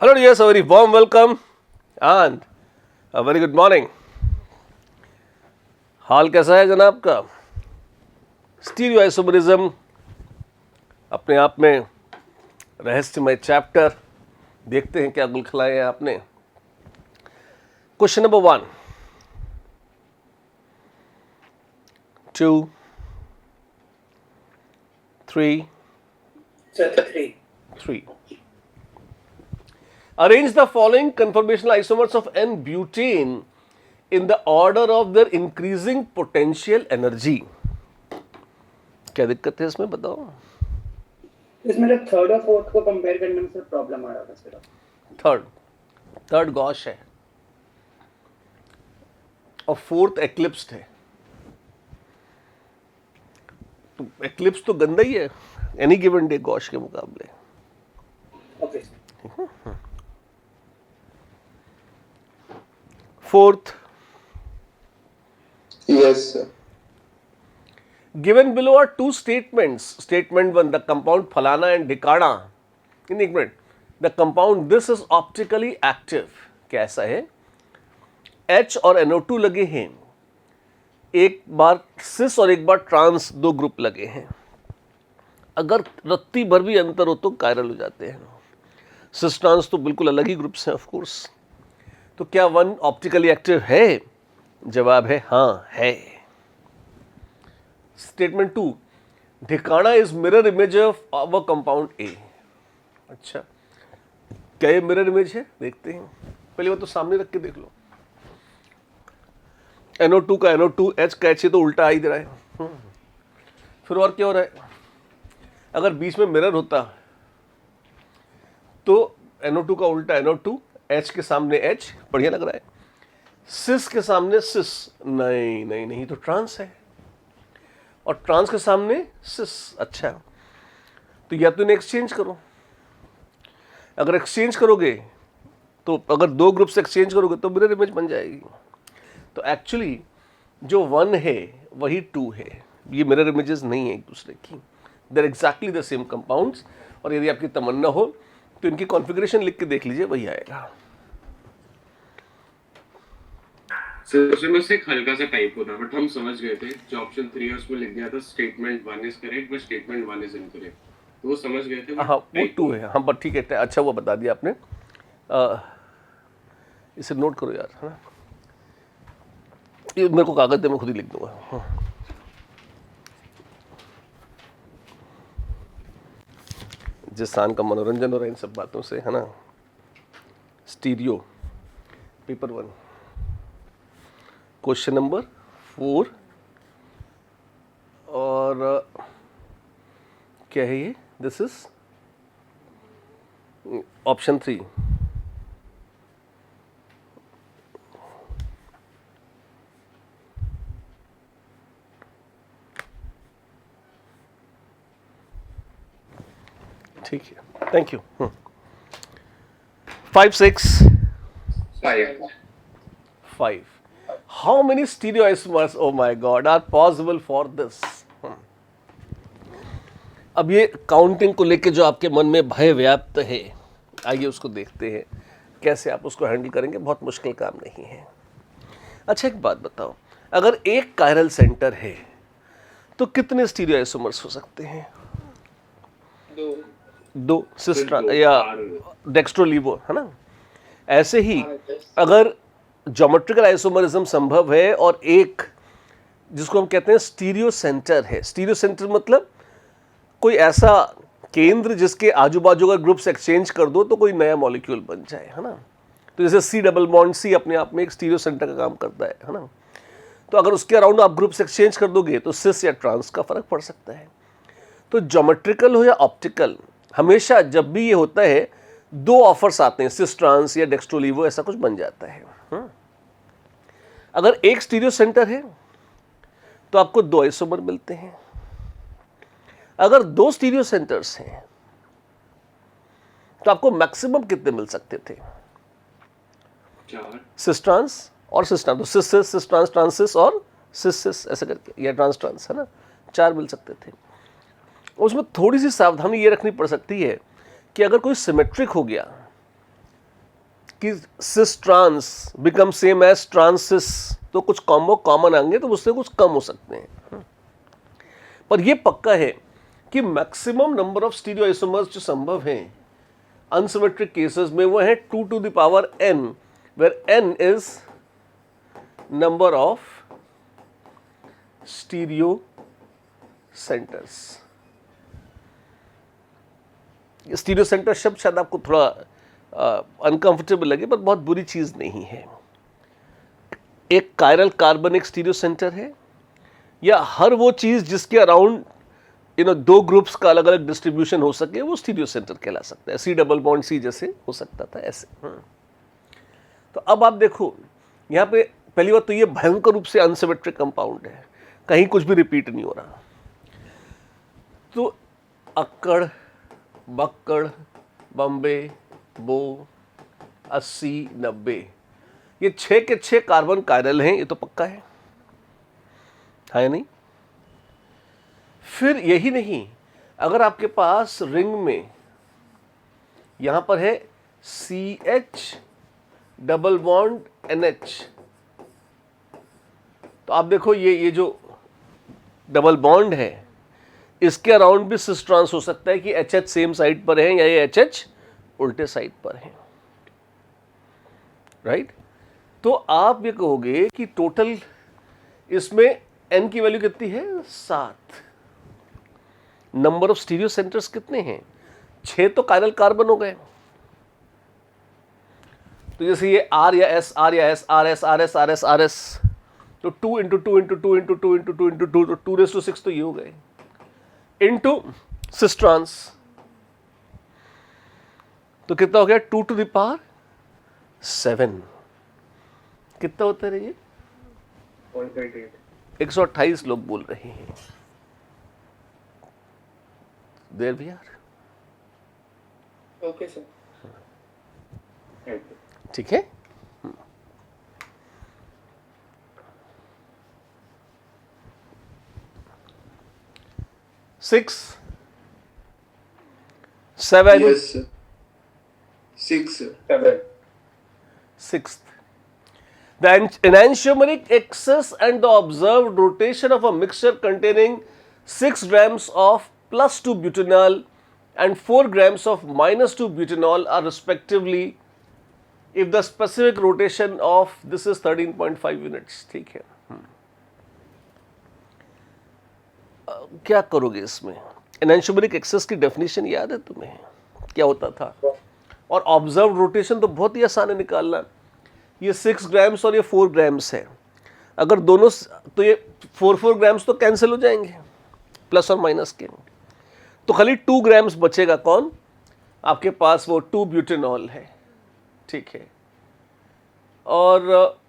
Hello, yes, a very warm welcome and a very good morning. हाल कैसा है जनाब का? स्टीरियो आइसोमरिज्म अपने आप में रहस्यमय चैप्टर, देखते हैं क्या गुल खिलाए हैं आपने. Question number 1, 2, 3. Three. Arrange the following conformational isomers of N-butane in the order of their increasing potential energy. क्या दिक्कत है इसमें बताओ? इसमें जब थर्ड और फोर्थ को कंपेयर करने में सिर्फ प्रॉब्लम आ रहा था सिर्फ. थर्ड गॉश है और फोर्थ एक्लिप्स्ड है. तो एक्लिप्स तो गंदा ही है एनी गिवन डे गॉश के मुकाबले. Okay. Fourth, Yes, sir. given below are two statements. Statement 1, the compound phalana and dhikana. In एक minute, the compound this is optically active. कैसा है? H और NO2 लगे हैं. एक बार सिस और एक बार ट्रांस, दो ग्रुप लगे हैं. अगर रत्ती भर भी अंतर हो तो कायरल हो जाते हैं. सिस ट्रांस तो बिल्कुल अलग ही ग्रुप्स हैं ऑफ कोर्स. तो क्या वन ऑप्टिकली एक्टिव है? जवाब है हाँ है. स्टेटमेंट 2, ढिकाना is mirror image of our compound A. अच्छा, क्या ये मिरर इमेज है? देखते हैं. पहले वो तो सामने रख के देख लो. NO2 का NO2, H का H, तो उल्टा आ ही दे रहा है. फिर और क्या हो रहा है? अगर बीच में मिरर होता तो NO2 का उल्टा NO2, H के सामने H, बढ़िया लग रहा है. सिस के सामने सिस, नहीं नहीं नहीं, तो ट्रांस है. और ट्रांस के सामने सिस. अच्छा, तो या तो इन्हें एक्सचेंज करो. अगर एक्सचेंज करोगे तो, अगर दो ग्रुप से एक्सचेंज करोगे तो मिरर इमेज बन जाएगी. तो एक्चुअली जो 1 है वही 2 है. ये मिरर इमेजेस नहीं है एक दूसरे की. They are exactly the same compounds. और यदि आपकी तमन्ना हो तो इनकी कॉन्फ़िगरेशन लिख के देख लीजिए, वही आएगा. उसमें से एक हल्का सा टाइप होता, बट हम समझ गए थे. जो ऑप्शन 3 है उसमें लिख दिया था statement 1 is correct but statement 1 is incorrect. तो वो समझ गए थे. हाँ, वो 2 है. हाँ, बट ठीक है, अच्छा हुआ बता दिया आपने. इसे नोट करो यार, है ना. ये मेरे को कागज दे, मैं खुद ही लिख दूंगा. हाँ. जिस शान का मनोरंजन हो रहा है इन सब बातों से, है ना. Stereo paper 1, question number 4. और क्या है ये? This is option 3. ठीक है, thank you. 5, 6, 5. How many stereoisomers, oh my God, are possible for this? अब ये काउंटिंग को लेके जो आपके मन में भय व्याप्त है, आइए उसको देखते हैं कैसे आप उसको हैंडल करेंगे. बहुत मुश्किल काम नहीं है. अच्छा, एक बात बताओ, अगर एक कायरल सेंटर है तो कितने स्टीरियोआइसोमर्स हो सकते हैं? दो सिस्ट्रा या डेक्स्ट्रोलीवो, है ना. ऐसे ही अगर ज्योमेट्रिकल आइसोमरिज्म संभव है और एक जिसको हम कहते हैं स्टीरियो सेंटर है. स्टीरियो सेंटर मतलब कोई ऐसा केंद्र जिसके आजू बाजू अगर ग्रुप्स एक्सचेंज कर दो तो कोई नया मॉलिक्यूल बन जाए, है ना. तो जैसे C डबल बॉन्ड C अपने आप में एक स्टीरियो सेंटर का काम करता है ना. तो अगर उसके अराउंड आप ग्रुप्स एक्सचेंज कर दोगे तो सिस या ट्रांस का फर्क पड़ सकता है. तो ज्योमेट्रिकल हो या ऑप्टिकल, हमेशा जब भी ये होता है दो ऑफर्स आते हैं, सिस ट्रांस या डेक्स्ट्रोलीवो, ऐसा कुछ बन जाता है. अगर एक स्टीरियो सेंटर है तो आपको 2 आइसोमर मिलते हैं. अगर 2 स्टीरियो सेंटर्स हैं तो आपको मैक्सिमम कितने मिल सकते थे? 4. सिस ट्रांस और सिस ट्रांस, तो सिस सिस, सिस ट्रांस, ट्रांसिस और सिस सिस, ऐसे करके, या ट्रांस ट्रांस, है ना. 4 मिल सकते थे. उसमें थोड़ी सी सावधानी ये रखनी पड़ सकती है कि अगर कोई सिमेट्रिक हो गया कि cis trans become same as trans is, तो कुछ कॉम्बो कॉमन आएंगे तो उससे कुछ कम हो सकते हैं। पर ये पक्का है कि maximum number of stereo isomers जो संभव हैं अनसिमेट्रिक केसेस में वो है 2 to the power n, where n is number of stereo centers. Stereo center शब्द शायद आपको थोड़ा अनकंफर्टेबल लगे, पर बहुत बुरी चीज नहीं है। एक कायरल कार्बन एक स्टीरियो सेंटर है, या हर वो चीज जिसके अराउंड दो ग्रुप्स का अलग अलग डिस्ट्रीब्यूशन हो सके वो स्टीरियो सेंटर कहला सकता है। C डबल बॉन्ड C जैसे हो सकता था ऐसे। तो अब आप देखो यहाँ पे पहली बात तो ये भयंकर रूप से अनसिमेट्रिक कंपाउंड है, कहीं कुछ भी रिपीट नहीं हो रहा। तो अक्कड़, बक्कड़, बम्बे, बो, 80, 90 ये 6 के 6 कार्बन कायरल हैं, ये तो पक्का है या नहीं? फिर यही नहीं, अगर आपके पास रिंग में यहां पर है CH डबल बॉन्ड NH, तो आप देखो ये जो डबल बॉन्ड है इसके अराउंड भी सिस ट्रांस हो सकता है कि HH सेम साइड पर है या ये HH उल्टे साइड पर है, राइट? तो आप ये कहोगे कि टोटल इसमें n की वैल्यू कितनी है? 7। नंबर ऑफ स्टीरियो सेंटर्स कितने हैं? 6 तो कायरल कार्बन हो गए। तो जैसे ये R या S, R या S, RS, RS, RS, RS, तो 2 into 2 into 2 into 2 into 2 into 2, तो 2⁶ तो ये हो गए, इंटू सिस ट्रांस, तो कितना हो गया? 2 to the power 7। कितना होता है ये? 128 लोग बोल रहे हैं। देर भी यार, ओके सर, ठीक है। 6, 7, Yes, sir. 6, sir. 7, 6th. The enantiomeric excess and the observed rotation of a mixture containing 6 grams of +2 butanol and 4 grams of -2 butanol are respectively if the specific rotation of this is 13.5 units, ठीक है। क्या करोगे इसमें? एनांशियोमेरिक access की definition याद है तुम्हें क्या होता था? और ऑब्जर्व रोटेशन तो बहुत ही आसान है निकालना। ये 6 ग्राम्स और ये 4 ग्राम्स है, अगर दोनों तो ये 4 ग्राम्स तो कैंसिल हो जाएंगे प्लस और माइनस के, तो खाली 2 ग्राम्स बचेगा। कौन? आपके पास वो 2 ब्यूटेनॉल है, ठीक है। और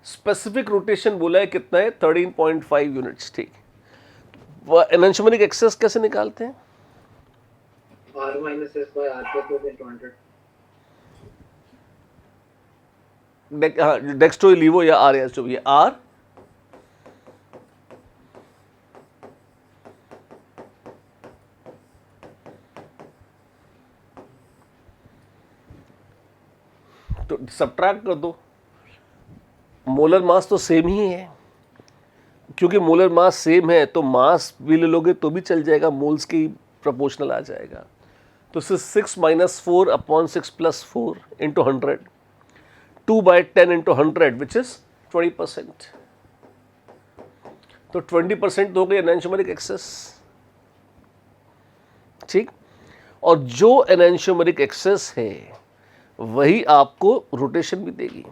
स्पेसिफिक रोटेशन बोला है कितना है? 13.5 यूनिट्स, ठीक। एनांशियोमेरिक एक्सेस कैसे निकालते हैं? R minus S by R plus 200. Dextro लीवो या आर एस जो भी है, आर तो सब्ट्रैक्ट कर दो। मोलर मास तो सेम ही है, क्योंकि मोलर मास सेम है तो मास भी ले लोगे तो भी चल जाएगा, मोल्स की प्रोपोर्शनल आ जाएगा। तो 6 - 4 upon 6 + 4 into 100, 2/10 into 100 which is 20%। तो 20% हो गई एनांशियोमेरिक एक्सेस, ठीक। और जो एनांशियोमेरिक एक्सेस है वही आपको रोटेशन भी देगी।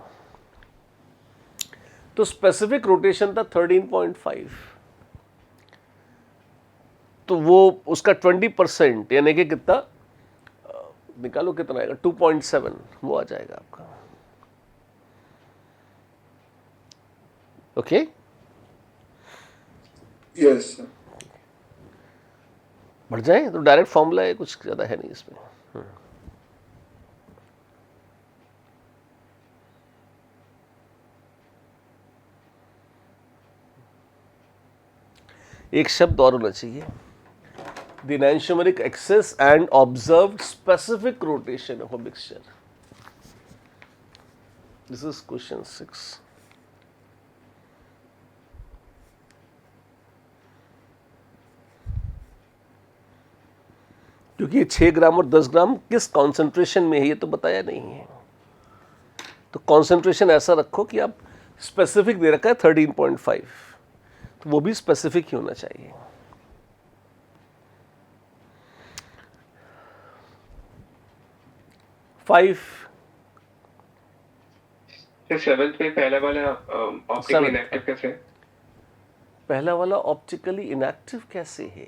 तो स्पेसिफिक रोटेशन था 13.5, तो वो उसका 20% यानी कि कितना निकालो, कितना आएगा? 2.7 वो आ जाएगा आपका, ओके। Yes, sir. बढ़ जाए तो डायरेक्ट फॉर्मूला है, कुछ ज़्यादा है नहीं इसमें। एक शब्द और होना चाहिए, the enantiomeric axis and observed specific rotation of a mixture. This is question 6. क्योंकि ये 6 ग्राम और 10 ग्राम किस कॉन्सेंट्रेशन में है ये तो बताया नहीं है, तो कॉन्सेंट्रेशन ऐसा रखो कि आप स्पेसिफिक दे रखा है 13.5, तो वो भी स्पेसिफिक ही होना चाहिए। फाइव सेवेंथ में पहला वाला ऑप्टिकली Seventh. इनएक्टिव कैसे है? पहला वाला ऑप्टिकली इनएक्टिव कैसे है?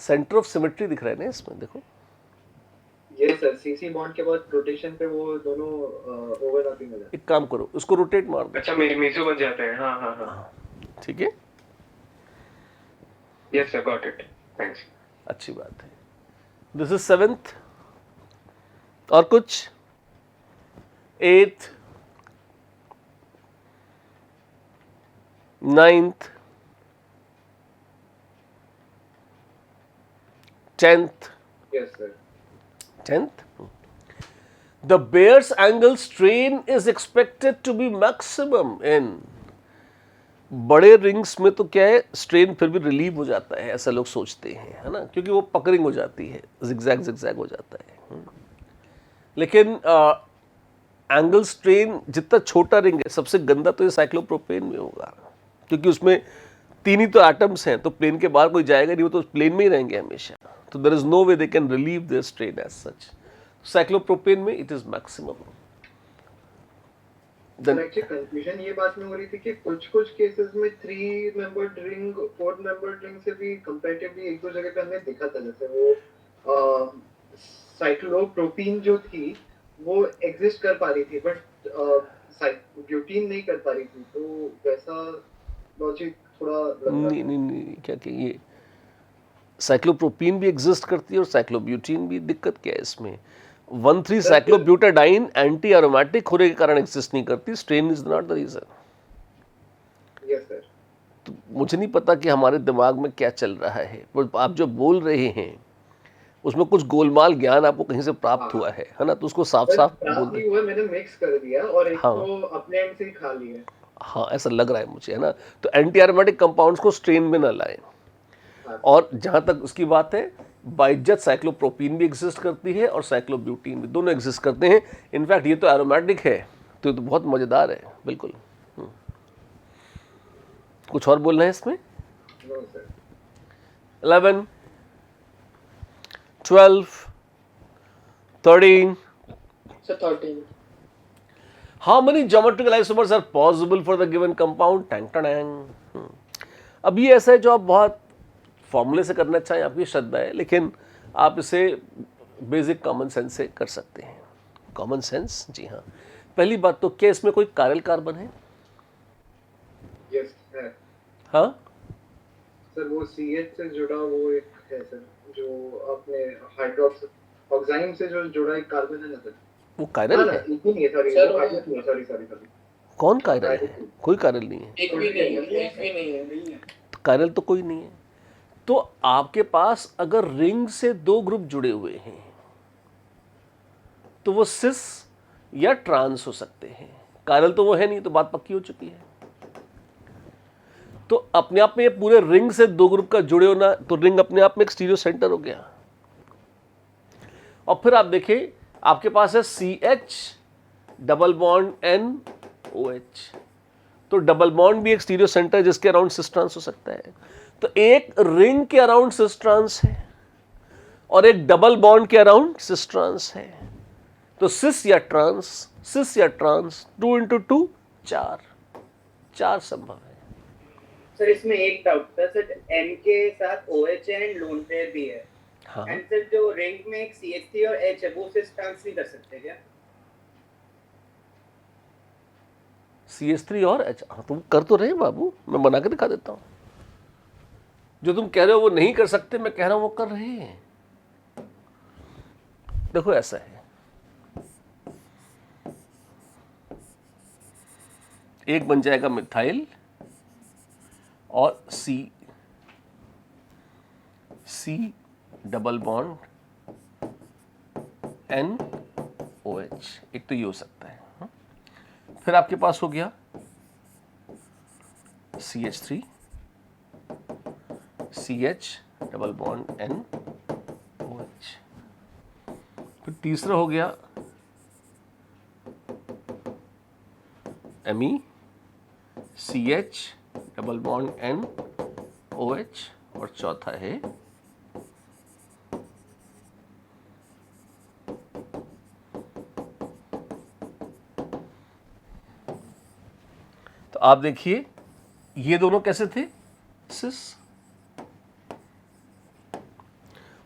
सेंटर ऑफ सिमेट्री दिख रहा है ना इसमें, देखो ये सर सीसी बॉन्ड के बाद रोटेशन पे वो दोनों ओवरलैपिंग हो जाते एक काम करो, उसको रोटेट मार दो, अच्छा मेसो बन जाते हैं। हाँ हाँ हाँ ठीक है, yes sir got it thanks. अच्छी बात है। This is 7th। और कुछ 8th 9th 10th हैं। Yes sir 10th the Bayer's angle strain is expected to be maximum in बड़े रिंग्स में तो क्या है, स्ट्रेन फिर भी रिलीव हो जाता है ऐसा लोग सोचते हैं, है ना, क्योंकि वो पकड़िंग हो जाती है, जिगजैग जिगजैग हो जाता है। लेकिन एंगल स्ट्रेन जितना छोटा रिंग है, सबसे गंदा तो ये साइक्लोप्रोपेन में होगा, क्योंकि उसमें 3 ही तो एटम्स हैं, तो प्लेन के बाहर कोई जाएगा नहीं, वो तो प्लेन में ही रहेंगे हमेशा, तो there is no way they can relieve their strain as such. Cyclopropane में it is maximum. Sir actually confusion ये बात में हो रही थी कि कुछ केसेस में 3 मेंबर्ड रिंग 4 मेंबर्ड रिंग से भी कंपैरेटिवली एक दो जगह पे हमें दिखा था, जैसे वो साइक्लोप्रोपीन जो थी वो एग्जिस्ट कर पा रही थी बट ब्यूटीन नहीं कर पा रही थी, तो वैसा लॉजिक थोड़ा लग रहा नहीं नहीं नहीं, क्या कि ये साइक्लोप्रोपीन भी एग्जिस्ट करती है और साइक्लोब्यूटीन भी। दिक्कत क्या है इसमें, 1,3 साइक्लोब्यूटाडाइन एंटी एरोमेटिक होने के कारण एग्जिस्ट नहीं करती, strain is not the reason. Yes sir तो मुझे नहीं पता कि हमारे दिमाग में क्या चल रहा है, पर आप जो बोल रहे हैं उसमें कुछ गोलमाल ज्ञान आपको कहीं से प्राप्त हुआ है ना, तो उसको साफ साफ बोल दे। हुआ मैंने मिक्स कर दिया और एक हाँ। तो अपने एंड से ही खा लिया। हाँ ऐसा लग रहा है मुझे, है ना, तो एंटी एरोमेटिक कंपाउंड्स को स्ट्रेन में ना लाएं। और जहाँ तक उसकी बात है, बाइज्जत साइक्लोप्रोपीन भी एग्जिस्ट करती है और साइक्लोब्यूटीन भी, दोनों एग्जिस्ट करते हैं। इनफैक्ट ये तो एरोमेटिक है, तो ये तो बहुत मज़ेदार है बिल्कुल। कुछ और बोलना है इसमें? No sir 11 12 13 sir 13 How many geometrical isomers are possible for the given compound? Tang Tang. अब ये ऐसा है जो आप बहुत फॉर्मूले से करना चाहें, आपकी श्रद्धा है, लेकिन आप इसे बेसिक कॉमन सेंस से कर सकते हैं। कॉमन सेंस, जी हाँ। पहली बात तो क्या इसमें कोई कायरल कार्बन है? यस है हाँ सर, वो CH से जुड़ा वो एक है सर, जो अपने हाइड्रोक्स ऑक्साइन से जो जुड़ा एक कार्बन है ना सर। वो कायरल है? एक ही नहीं है, सॉरी सर, वो कार्बन नहीं है, सॉरी कौन कायरल है? कोई कायरल नहीं है। एक भी नहीं है, नहीं है। तो कायरल तो कोई नहीं है। तो आपके पास अगर रिंग से 2 ग्रुप जुड़े हुए हैं तो वो सिस या ट्रांस हो सकते हैं। कायरल तो वो है नहीं, तो बात पक्की हो चुकी है। तो अपने आप में ये पूरे रिंग से 2 ग्रुप का जुड़े होना, तो रिंग अपने आप में एक स्टीरियो सेंटर हो गया। और फिर आप देखिए आपके पास है CH डबल बॉन्ड NOH, तो डबल बॉन्ड भी एक स्टीरियो सेंटर है जिसके अराउंड सिस ट्रांस हो सकता है। तो एक रिंग के अराउंड सिस ट्रांस है और एक डबल बॉन्ड के अराउंड सिस ट्रांस है। तो सिस या ट्रांस 2 × 2 4 संभव है। सर इसमें एक डाउट था सर, N के साथ OH है एंड लोन पेयर भी है, हाँ एंड सर जो रिंग में एक CH3 और H है वो सिस ट्रांस नहीं कर सकते क्या? CH3 और H, हाँ तुम कर तो रहे बाबू, मैं बना के दिखा देता हूँ। जो तुम कह रहे हो वो नहीं कर सकते, मैं कह रहा हूँ वो कर रहे हैं। देखो ऐसा है, एक बन जाएगा मिथाइल और C C double bond NOH, एक तो ये हो सकता है। फिर आपके पास हो गया CH3 CH double bond NOH। फिर तीसरा हो गया Me CH double bond NOH, और चौथा है तो आप देखिए ये दोनों कैसे थे, सिस,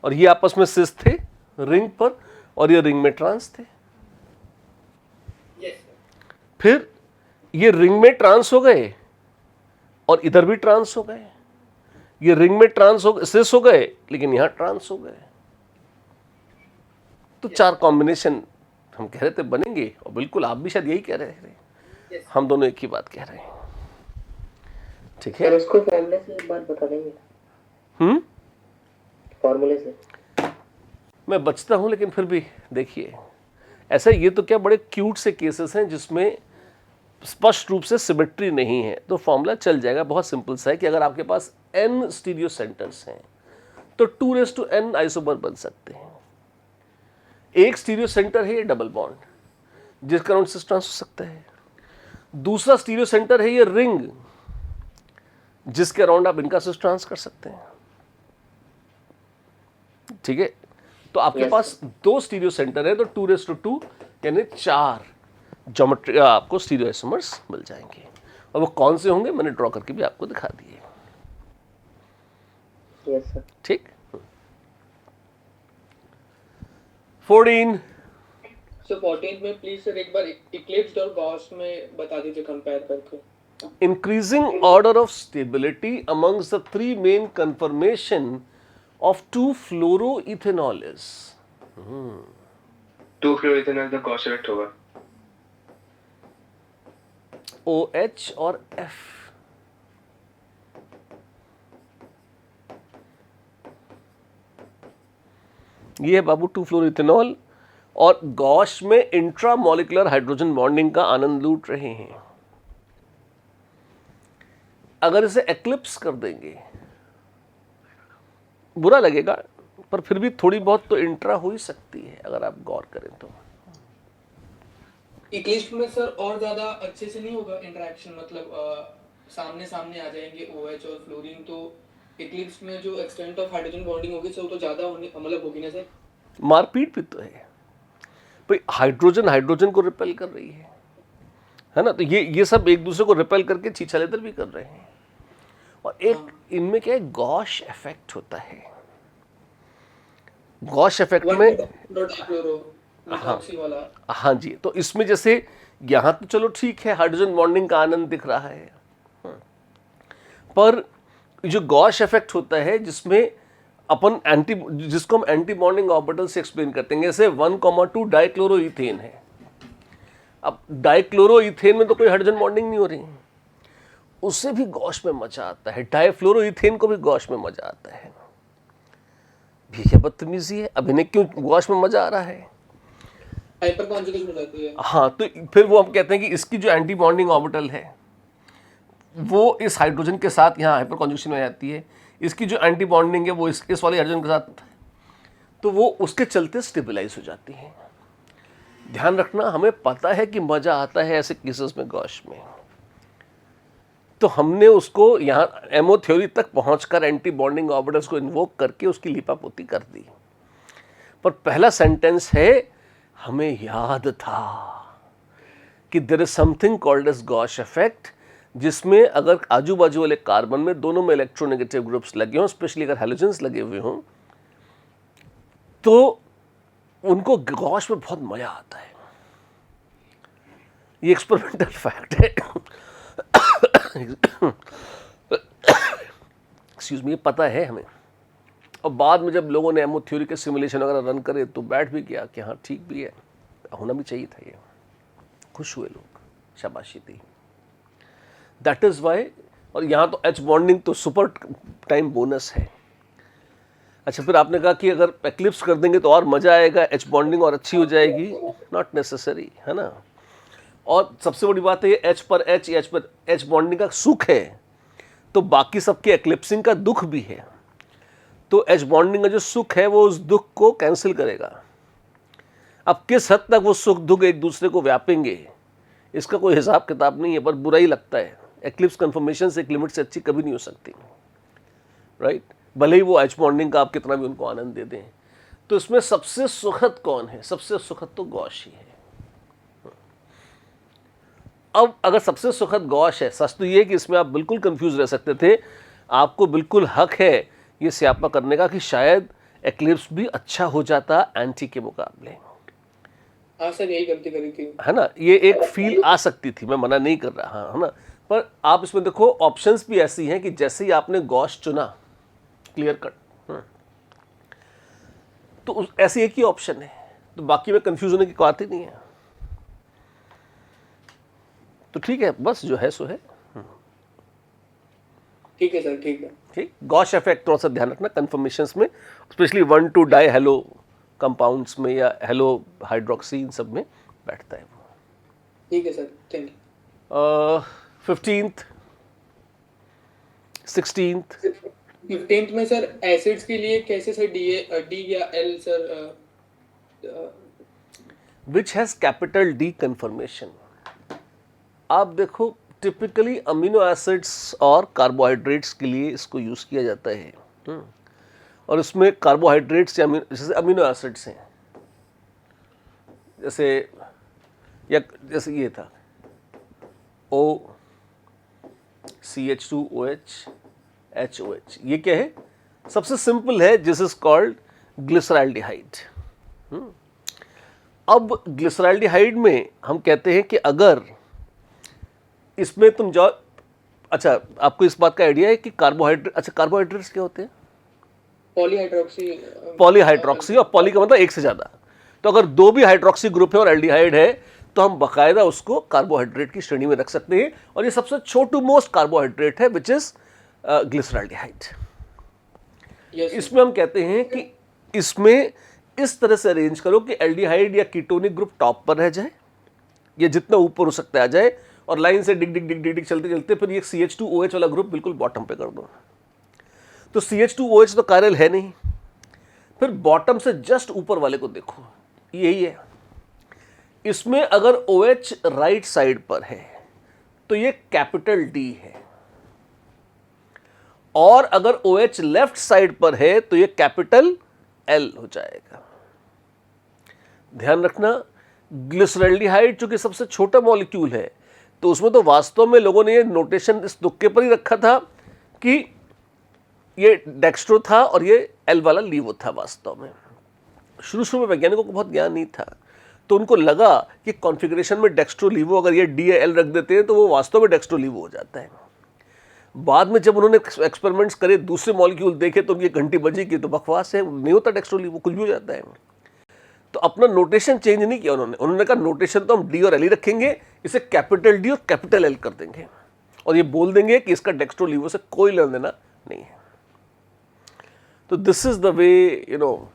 और ये आपस में सिस थे रिंग पर, और ये रिंग में ट्रांस थे। फिर ये रिंग में ट्रांस हो गए और इधर भी ट्रांस हो गए, ये रिंग में ट्रांस हो सिस हो गए लेकिन यहां ट्रांस हो गए। तो चार कॉम्बिनेशन हम कह रहे थे बनेंगे, और बिल्कुल आप भी शायद यही कह रहे थे, हम दोनों एक ही बात कह रहे हैं। ठीक है, उसको फॉर्मूले से एक बात बता देंगे? फॉर्मूले से मैं बचता हूं लेकिन फिर भी देखिए, ऐसा ये तो क्या बड़े क्यूट से केसेस हैं जिसमें स्पष्ट रूप से सिमेट्री नहीं है, तो फॉर्मूला चल जाएगा। बहुत सिंपल सा है कि अगर आपके पास n स्टीरियो सेंटर्स हैं तो 2n आइसोमर बन सकते हैं। एक स्टीरियो सेंटर है ये डबल बॉन्ड जिसका अराउंड सिस ट्रांस हो सकता है, दूसरा स्टीरियो सेंटर है ये रिंग जिसके अराउंड आप इनका सिस ट्रांस कर सकते हैं। ठीक है, तो आपके पास दो स्टीरियो सेंटर है तो 2 यानी 4 ज्योमेट्री आपको स्टीरियो आइसोमर्स मिल जाएंगे, और वो कौन से होंगे मैंने ड्रॉ करके भी आपको दिखा दिए। Yes sir. ठीक, 14 सो 14 में प्लीज सर एक बार इक्लिप्स और गॉस में बता दीजिए कंपेयर करके। increasing order of stability amongst the three main conformation of 2-fluoroethanols। 2-fluoroethanol का गॉस इफेक्ट होगा। OH और F, ये है बाबू 2-फ्लोरोइथेनॉल, और गॉश में इंट्रामोलिकुलर हाइड्रोजन बॉन्डिंग का आनंद लूट रहे हैं। अगर इसे एक्लिप्स कर देंगे बुरा लगेगा, पर फिर भी थोड़ी बहुत तो इंट्रा हो ही सकती है अगर आप गौर करें तो। इक्लिप्स में सर और ज्यादा अच्छे से नहीं होगा इंटरेक्शन, मतलब सामने सामने आ जाएंगे OH और फ्लोरीन, तो इक्लिप्स में जो एक्सटेंट ऑफ हाइड्रोजन बॉन्डिंग होगी सर वो तो ज्यादा होने मतलब होगी ना सर। मारपीट भी तो है भाई, हाइड्रोजन हाइड्रोजन को रिपेल कर रही है ना, तो ये सब एक दूसरे को रिपेल करके छीछालेतर भी कर रहे हैं। और एक इनमें क्या है, गॉश इफेक्ट होता है। गॉश इफेक्ट में हाँ जी, तो इसमें जैसे यहाँ तो चलो ठीक है हाइड्रोजन बॉन्डिंग का आनंद दिख रहा है, पर जो गॉश इफेक्ट होता है जिसमें अपन जिसको हम एंटी बॉन्डिंग ऑर्बिटल से एक्सप्लेन करते हैं, जैसे 1,2 डाइक्लोरोइथेन है। अब डाइक्लोरोइथेन में तो कोई हाइड्रोजन बॉन्डिंग नहीं हो रही, उससे भी गॉश में मजा आता है। डाइफ्लोरोइथेन को भी गॉश में मजा आता है। भी क्या बदतमीजी है, अब इन्हें क्यों गॉश में मजा आ रहा है? हाइपर कॉन्जुगेशन हो जाती है। हाँ, तो फिर वो हम कहते हैं कि इसकी जो एंटी बॉन्डिंग ऑर्बिटल है वो इस हाइड्रोजन के साथ यहाँ हाइपर कॉन्जुगेशन हो जाती है, इसकी जो एंटी बॉन्डिंग है वो इस वाले हाइड्रोजन के साथ, तो वो उसके चलते स्टेबलाइज हो जाती है। ध्यान रखना, हमें पता है कि मजा आता है ऐसे केसेस में गॉश में, तो हमने उसको यहाँ एमओ थ्योरी तक पहुंचकर एंटी बॉन्डिंग ऑर्बिटल्स को इन्वोक करके उसकी लिपापोती कर दी। पर पहला सेंटेंस है, हमें याद था कि there is something called as gauche effect, जिसमें अगर आजू बाजू वाले कार्बन में दोनों में इलेक्ट्रोनेगेटिव ग्रुप्स लगे हों, स्पेशली अगर हैलोजेंस लगे हुए हों, तो उनको गॉश में बहुत मजा आता है। ये एक्सपेरिमेंटल फैक्ट है। एक्सक्यूज मी, ये पता है हमें, और बाद में जब लोगों ने एमओ थ्योरी के सिमुलेशन वगैरह रन करे तो बैठ भी गया कि हाँ ठीक भी है, होना भी चाहिए था। ये खुश हुए लोग, शाबाशी दी। दैट इज वाई, और यहाँ तो एच बॉन्डिंग तो सुपर टाइम बोनस है। अच्छा, फिर आपने कहा कि अगर एक्लिप्स कर देंगे तो और मजा आएगा, एच बॉन्डिंग और अच्छी हो जाएगी। नॉट नेसेसरी, है ना। और सबसे बड़ी बात है ये एच पर एच बॉन्डिंग का सुख है तो बाकी सबके एक्लिप्सिंग का दुख भी है। तो एच बॉन्डिंग का जो सुख है वो उस दुख को कैंसिल करेगा। अब किस हद तक वो सुख दुख एक दूसरे को व्यापेंगे इसका कोई हिसाब किताब नहीं है, पर बुरा ही लगता है। एक्लिप्स कन्फर्मेशन से एक लिमिट से अच्छी कभी नहीं हो सकती, राइट। भले ही वो एच बॉन्डिंग का आप कितना भी उनको आनंद दे दें। तो इसमें सबसे सुखद कौन है? सबसे सुखद तो गॉश ही है। अब अगर सबसे सुखद गॉश है, सच तो ये है कि इसमें आप बिल्कुल कंफ्यूज रह सकते थे। आपको बिल्कुल हक है ये स्यापा करने का कि शायद एक्लिप्स भी अच्छा हो जाता एंटी के मुकाबले। हाँ सर, यही गलती करी थी, है ना। ये एक फील आ सकती थी, मैं मना नहीं कर रहा, है ना। पर आप इसमें देखो ऑप्शंस भी ऐसी हैं कि जैसे ही आपने गॉश चुना, क्लियर कट, तो ऐसी एक ही ऑप्शन है, तो बाकी में कंफ्यूज होने की कोई बात ही नहीं है। तो ठीक है, बस जो है सो है। ठीक है सर, ठीक है। ठीक, गॉश इफेक्ट थोड़ा सा ध्यान रखना कंफर्मेशंस में, स्पेशली 1,2 डाई हेलो कंपाउंड्स में या हेलो हाइड्रोक्सी, इन सब में बैठता है वो। ठीक है sir, thank you. 15th 16th 15th में सर एसिड्स के लिए कैसे सर डी या L sir? Which has capital D confirmation. आप देखो टिपिकली अमीनो एसिड्स और कार्बोहाइड्रेट्स के लिए इसको यूज़ किया जाता है। और इसमें कार्बोहाइड्रेट्स या जैसे अमीनो एसिड्स हैं, जैसे ये था O CH2OH HOH, ये क्या है? सबसे सिंपल है, दिस इज कॉल्ड ग्लिसरॉल्डिहाइड। अब ग्लिसरॉल्डिहाइड में हम कहते हैं कि अगर इसमें तुम जाओ, अच्छा आपको इस बात का आइडिया है कि कार्बोहाइड्रेट्स क्या होते हैं? पॉलीहाइड्रोक्सी, और पॉली का मतलब एक से ज़्यादा। तो अगर दो भी हाइड्रोक्सी ग्रुप है और एल्डिहाइड है तो हम बाकायदा उसको कार्बोहाइड्रेट की श्रेणी में रख सकते हैं, और ये सबसे छोटू मोस्ट कार्बोहाइड्रेट है विच इज ग्लिसरॉल्डिहाइड। इसमें हम कहते हैं कि इसमें इस तरह से अरेंज करो कि एल्डिहाइड या कीटोनिक ग्रुप टॉप पर रह जाए, ये जितना ऊपर हो सकता है आ जाए, और लाइन से डिग डिग डिग डिग डिग चलते चलते फिर ये CH2OH वाला ग्रुप बिल्कुल बॉटम पे कर दो। तो CH2OH तो कायरल है नहीं, फिर बॉटम से जस्ट ऊपर वाले को देखो, यही है। इसमें अगर OH राइट साइड पर है तो ये कैपिटल D है, और अगर OH लेफ्ट साइड पर है तो ये कैपिटल L हो जाएगा। ध्यान रखना, ग्लिसरॉल्डिहाइड चूंकि सबसे छोटा मॉलिक्यूल है तो उसमें तो वास्तव में लोगों ने ये नोटेशन इस तुक्के पर ही रखा था कि ये डेक्स्ट्रो था और ये L वाला लीवो था। वास्तव में शुरू में वैज्ञानिकों को बहुत ज्ञान नहीं था, तो उनको लगा कि कॉन्फ़िगरेशन में डेक्स्ट्रो लीवो अगर ये D या L रख देते हैं तो वो वास्तव में डेक्स्ट्रो लीवो हो जाता है। बाद में जब उन्होंने एक्सपेरिमेंट्स करे, दूसरे मॉलिक्यूल देखे तो उनकी घंटी बजी कि तो बकवास है, नहीं होता डेक्स्ट्रो लीवो, कुछ भी हो जाता है। तो अपना नोटेशन चेंज नहीं किया उन्होंने कहा नोटेशन तो हम D और L ही रखेंगे, इसे कैपिटल D और कैपिटल L कर देंगे, और ये बोल देंगे कि इसका डेक्स्ट्रो लीवो से कोई लेना देना नहीं है। तो this is the way, you know,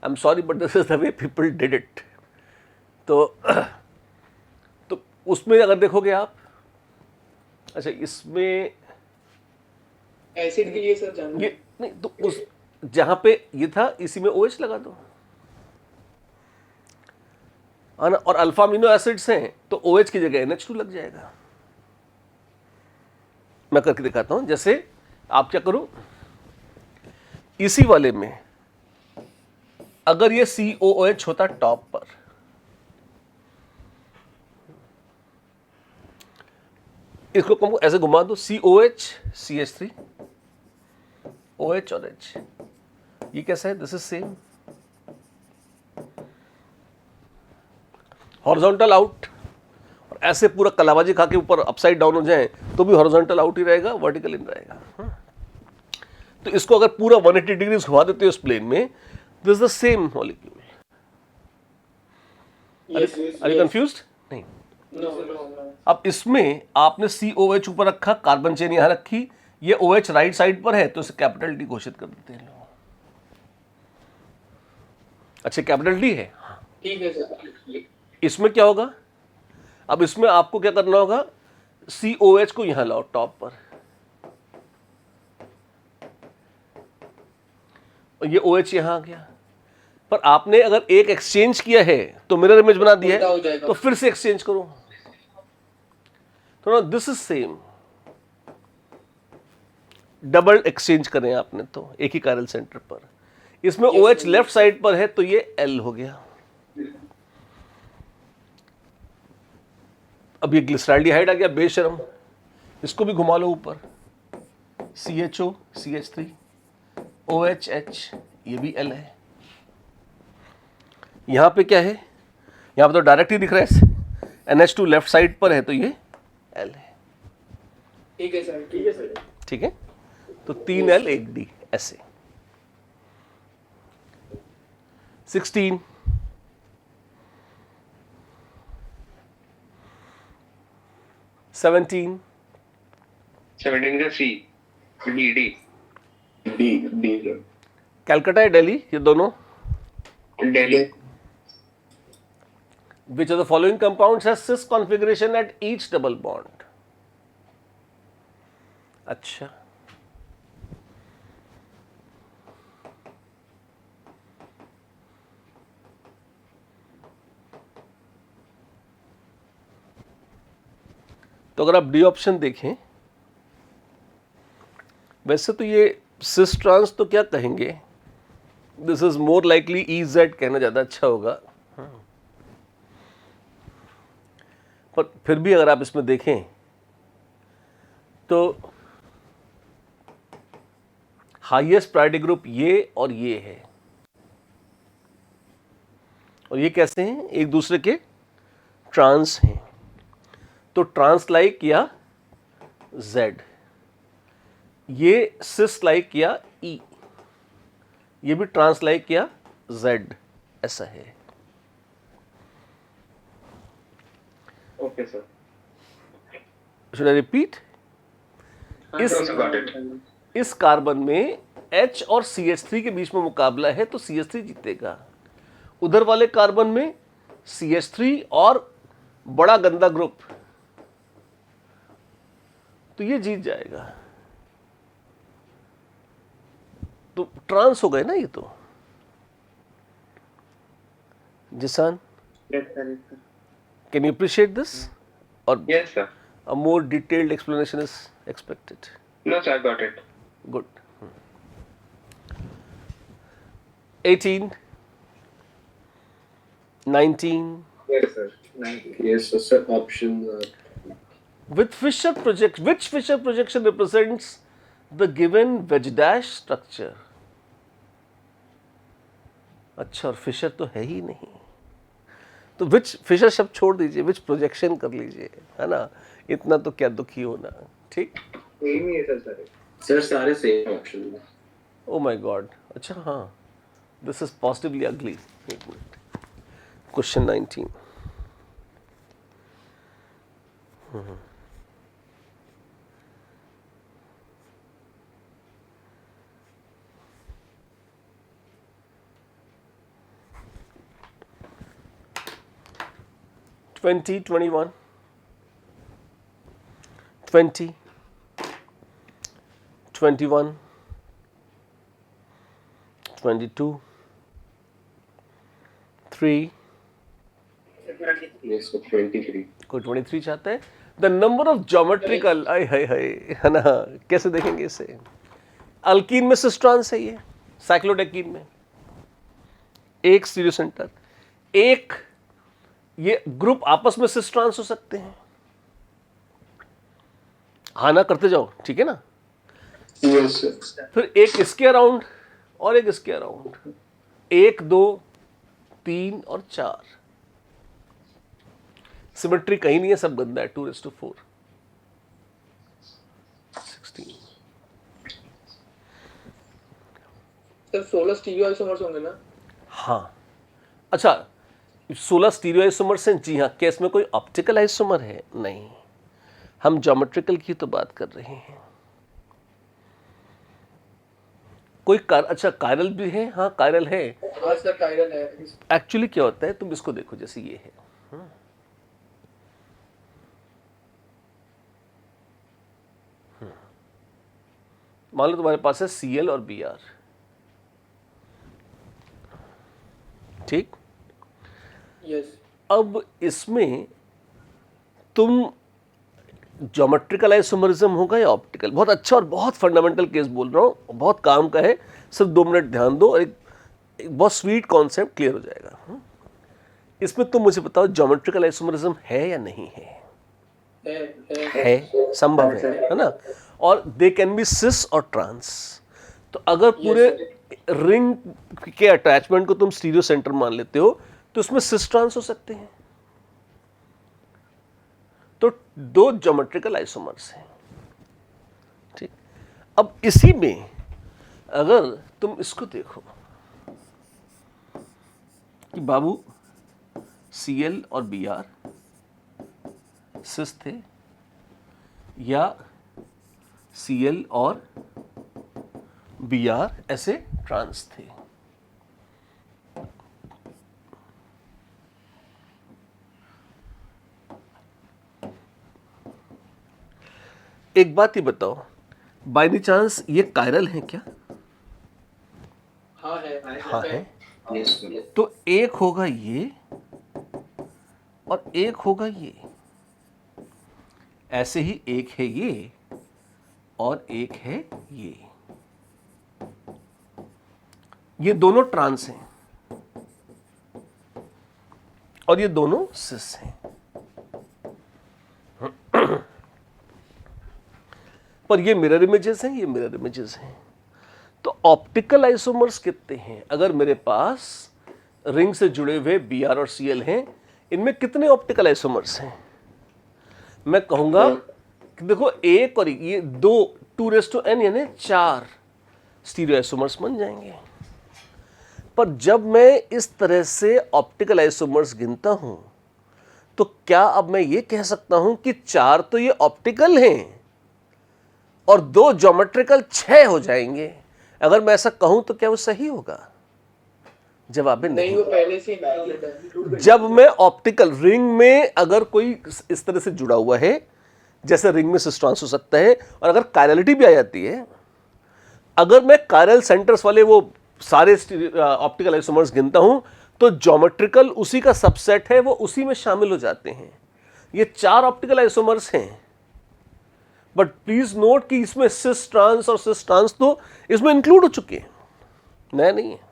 I am sorry but this is the way people did it. तो उसमें अगर देखोगे आप, अच्छा इसमें एसिड के लिए सर जानना ये नहीं, तो उस जहां पे ये था इसी में OH लगा दो, है ना। और अल्फा अमीनो एसिड्स हैं तो OH की जगह NH2 लग जाएगा। मैं करके दिखाता हूं। जैसे आप क्या करो, इसी वाले में अगर ये COOH होता टॉप पर, इसको कम ऐसे घुमा दो, COH CH3 OH और H, ये कैसा है? This is same horizontal out, और ऐसे पूरा कलाबाजी खा के ऊपर अपसाइड डाउन हो जाए तो भी हॉरिजॉन्टल आउट ही रहेगा, वर्टिकल इन रहेगा। तो इसको अगर पूरा 180 डिग्री घुमा देते हो इस प्लेन में, this is the same molecule. Are you confused? नहीं। अब इसमें आपने COH ऊपर रखा, कार्बन चेन यहां रखी, ये OH राइट साइड पर है तो इसे कैपिटल D घोषित कर देते हैं। अच्छा कैपिटल डी है। ठीक है सर। इसमें क्या होगा, अब इसमें आपको क्या करना होगा, COH को यहां लाओ टॉप पर, और ये OH यहां आ गया। पर आपने अगर एक एक्सचेंज किया है तो मिरर इमेज बना दिया उल्टा हो है, जाएगा। तो फिर से एक्सचेंज करो। तो ना this is same, double exchange करें आपने तो एक ही कायरल सेंटर पर। इसमें OH लेफ्ट साइड पर है तो ये L हो गया। अब ये ग्लिसराल्डिहाइड आ गया बेशरम, इसको भी घुमा लो ऊपर, CHO CH3 OHH, ये भी L है। यहां पे क्या है, यहां पे तो डायरेक्ट ही दिख रहा है, NH2 लेफ्ट साइड पर है तो ये L है। ठीक है सर, ठीक है सर। ठीक है, तो 3L 1D ऐसे। 16 17 17 का C D D sir. Calcutta या दिल्ली, ये दोनों। Delhi Which of the following compounds has cis configuration at each double bond? अच्छा, तो अगर आप डी ऑप्शन देखें, वैसे तो ये सिस ट्रांस तो क्या कहेंगे, this is more likely EZ कहना ज्यादा अच्छा होगा। पर फिर भी अगर आप इसमें देखें तो हाईएस्ट प्रायोरिटी ग्रुप ये और ये है, और ये कैसे हैं, एक दूसरे के ट्रांस हैं। तो ट्रांस लाइक या Z, ये सिस लाइक या E, ये भी ट्रांस लाइक या Z, ऐसा है। Okay, sir. Should I repeat? इस Also got it. इस कार्बन में H और CH3 के बीच में मुकाबला है तो CH3 जीतेगा। उधर वाले कार्बन में CH3 और बड़ा गंदा ग्रुप, तो ये जीत जाएगा। तो ट्रांस हो गए ना ये तो। जिसान, Yes, sir. Yes, sir. can you appreciate this, or Yes, sir. a more detailed explanation is expected? No, sir, I got it. Good. 18 19 Yes, sir. 90. Yes, sir. Option with Fisher project, which Fisher projection represents the given wedge dash structure? अच्छा, और Fisher तो है ही नहीं, तो विच Fisher शब्द छोड़ दीजिए, विच projection कर लीजिए, है ना, इतना तो क्या दुखी होना। ठीक, Same ही है सर सारे। सर सारे सेम ऑप्शन में। ओ माय गॉड, अच्छा हाँ, दिस इज पॉजिटिवली अगली। एक minute, question 19। Twenty 21 20 21 22 3, Yes, sir, 23. कोई 23 चाहता है। द नंबर ऑफ ज्योमेट्रिकल, आय हाय हाय, है ना, कैसे देखेंगे इसे। अल्कीन में सिस ट्रांस है, ये साइक्लोडेकीन में एक स्टीरियो सेंटर, एक ये ग्रुप आपस में सिस ट्रांस हो सकते हैं। हाँ ना करते जाओ, ठीक है ना। Yes, sir. फिर एक इसके अराउंड और एक इसके अराउंड, 1 2 3 और 4। सिमेट्री कहीं नहीं है, सब गंदा है। 2:4 16। सर 16 स्टीरियो आइसोमर्स होंगे ना? हाँ, अच्छा 16 स्टीरियो आइसोमर्स हैं, जी हाँ। क्या इसमें कोई ऑप्टिकल आइसोमर है? नहीं, हम ज्योमेट्रिकल की तो बात कर रहे हैं। कोई अच्छा कायरल भी है, हाँ कायरल है। हाँ सर कायरल है। एक्चुअली क्या होता है, तुम इसको देखो, जैसे ये है, मान लो तुम्हारे पास है Cl और Br, ठीक। यस अब इसमें तुम ज्योमेट्रिकल आइसोमरिज्म होगा या ऑप्टिकल, बहुत अच्छा और बहुत फंडामेंटल केस बोल रहा हूँ, बहुत काम का है, सिर्फ 2 मिनट ध्यान दो और एक बहुत स्वीट कॉन्सेप्ट क्लियर हो जाएगा। इसमें तुम मुझे बताओ ज्योमेट्रिकल आइसोमरिज्म है या नहीं है? है, संभव है ना। और दे कैन बी सिस और ट्रांस। तो अगर पूरे रिंग के अटैचमेंट को तुम स्टीरियो सेंटर मान लेते हो तो उसमें सिस ट्रांस हो सकते हैं। तो 2 ज्योमेट्रिकल आइसोमर्स हैं, ठीक। अब इसी में अगर तुम इसको देखो कि बाबू Cl और Br सिस थे या Cl और Br ऐसे ट्रांस थे, एक बात ही बताओ, बाय एनी चांस ये कायरल है क्या? हाँ है। हाँ है। Yes, sir. तो एक होगा ये और एक होगा ये, ऐसे ही एक है ये और एक है ये दोनों ट्रांस हैं और ये दोनों सिस हैं। पर ये मिरर इमेजेस हैं, ये मिरर इमेजेस हैं। तो ऑप्टिकल आइसोमर्स कितने हैं? अगर मेरे पास रिंग से जुड़े हुए Br और Cl हैं, इनमें कितने ऑप्टिकल आइसोमर्स हैं? मैं कहूंगा कि देखो एक और ये 2n यानी 4 स्टीरियो आइसोमर्स बन जाएंगे। पर जब मैं इस तरह से ऑप्टिकल आइसोमर्स गिनता हूं तो क्या अब मैं ये कह सकता हूं कि 4 तो ये ऑप्टिकल हैं और 2 ज्योमेट्रिकल 6 हो जाएंगे? अगर मैं ऐसा कहूं तो क्या वो सही होगा? जवाब है नहीं, नहीं। वो पहले से इंक्लूडेड है। जब मैं ऑप्टिकल रिंग में अगर कोई इस तरह से जुड़ा हुआ है, जैसे रिंग में सिस ट्रांस हो सकता है, और अगर कायरलिटी भी आ जाती है, अगर मैं कायरल सेंटर्स वाले वो सारे ऑप्टिकल आइसोमर्स गिनता हूं तो ज्योमेट्रिकल उसी का सबसेट है, वो उसी में शामिल हो जाते हैं। ये 4 ऑप्टिकल आइसोमर्स हैं, बट प्लीज नोट कि इसमें सिस ट्रांस और सिस ट्रांस तो इसमें इंक्लूड हो चुके हैं, नया नहीं है।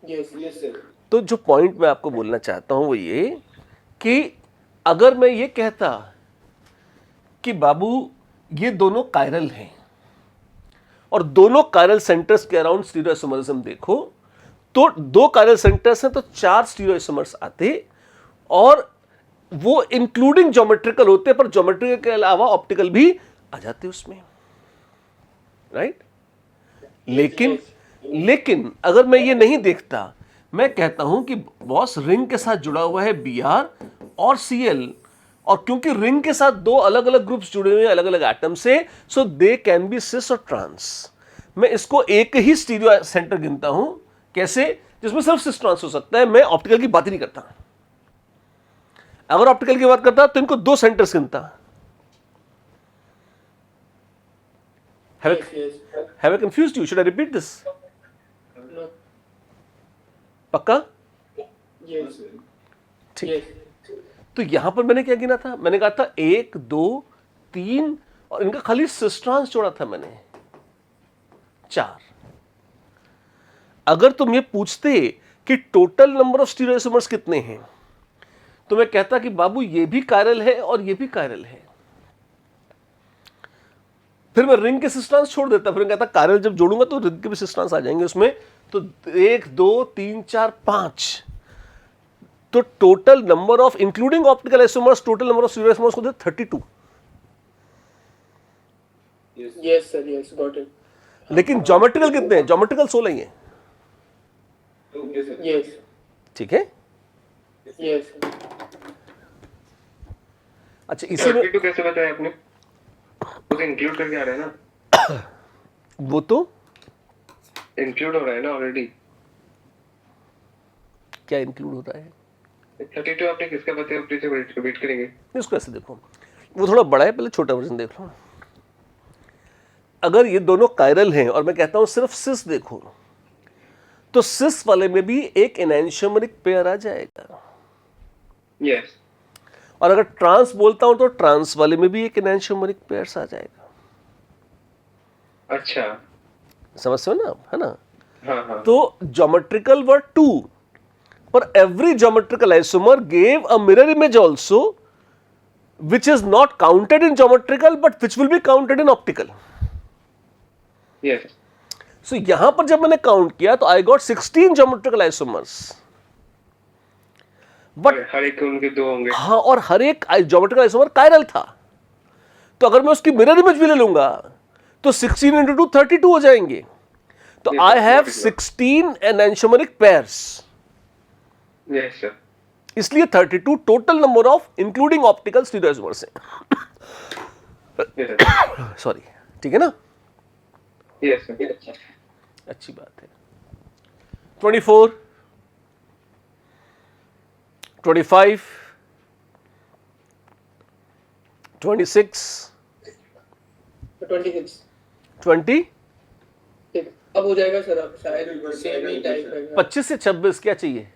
Yes sir. तो जो पॉइंट मैं आपको बोलना चाहता हूं वो ये कि अगर मैं ये कहता कि बाबू ये दोनों कायरल हैं और दोनों कायरल सेंटर्स के अराउंड स्टीरियो आइसोमरिज्म देखो, तो 2 कायरल सेंटर्स हैं तो 4 स्टीरियो आइसोमर्स आते और वो इंक्लूडिंग ज्योमेट्रिकल होते, पर ज्योमेट्रिकल के अलावा ऑप्टिकल भी आ जाते उसमें, राइट? लेकिन अगर मैं ये नहीं देखता, मैं कहता हूं कि बॉस रिंग के साथ जुड़ा हुआ है Br और Cl, और क्योंकि रिंग के साथ 2 अलग अलग ग्रुप्स जुड़े हुए हैं अलग अलग एटम से, सो दे कैन बी सिस और ट्रांस। मैं इसको एक ही स्टीरियो सेंटर गिनता हूं, कैसे? जिसमें सिर्फ सिस ट्रांस हो सकता है। मैं ऑप्टिकल की बात ही नहीं करता। अगर ऑप्टिकल की बात करता तो इनको 2 सेंटर्स गिनता। Have I confused you? Should I repeat this? No. पक्का? यस ठीक। यस। तो यहां पर मैंने क्या गिना था? मैंने कहा था 1 2 3 और इनका खाली सिस ट्रांस जोड़ा था मैंने 4। अगर तुम ये पूछते कि total number of stereo isomers कितने हैं, तो मैं कहता कि बाबू ये भी कायरल है और ये भी कायरल है। फिर मैं रिंग के सिस ट्रांस छोड़ देता, फिर कहता कायरल जब जोड़ूंगा तो रिंग के भी सिस ट्रांस आ जाएंगे उसमें। तो 1 2 3 4 5, तो total number of including optical isomers, total number of stereo isomers को दे 32। Yes sir, yes got it. लेकिन ज्योमेट्रिकल कितने हैं? ज्योमेट्रिकल 16 ही हैं। यस ठीक है। यस। अच्छा, इसी में तो कैसे बताया आपने? उसे इंक्लूड करके आ रहा है ना? वो तो इंक्लूड हो रहा है ना ऑलरेडी। क्या इंक्लूड होता है? 32 आपने किसका बताया, प्लीज वेट करेंगे। इसको ऐसे देखो, वो थोड़ा बड़ा है, पहले छोटा वर्जन देख लो। अगर ये दोनों कायरल हैं और मैं कहता हूं सिर्फ सिस देखो, तो सिस वाले में भी एक एनैंशियोमेरिक पेयर आ जाएगा, यस। और अगर ट्रांस बोलता हूं तो ट्रांस वाले में भी एक एनैंशियोमेरिक पेयर आ जाएगा। अच्छा। समझते हो ना आप, है ना? हाँ। तो ज्योमेट्रिकल वर 2, पर every geometrical isomer gave a mirror image also which is not counted in geometrical but which will be counted in optical. Yes. So यहां पर जब मैंने काउंट किया तो I got 16 geometrical isomers. But हर एक के उनके 2 होंगे। हाँ, और हर एक geometrical isomer कायरल था, तो अगर मैं उसकी मिरर इमेज भी ले लूंगा तो 16 into 2 32 हो जाएंगे। तो Yes, I have sir. 16 enantiomeric pairs. Yes sir. इसलिए 32 total number of including optical stereoisomers हैं। सॉरी, ठीक है ना? Yes sir. अच्छी बात है। 24, 25, 26, 26 20, अब हो जाएगा सर, अब शायद सेम ही टाइप रहेगा। 25 से 26 क्या चाहिए?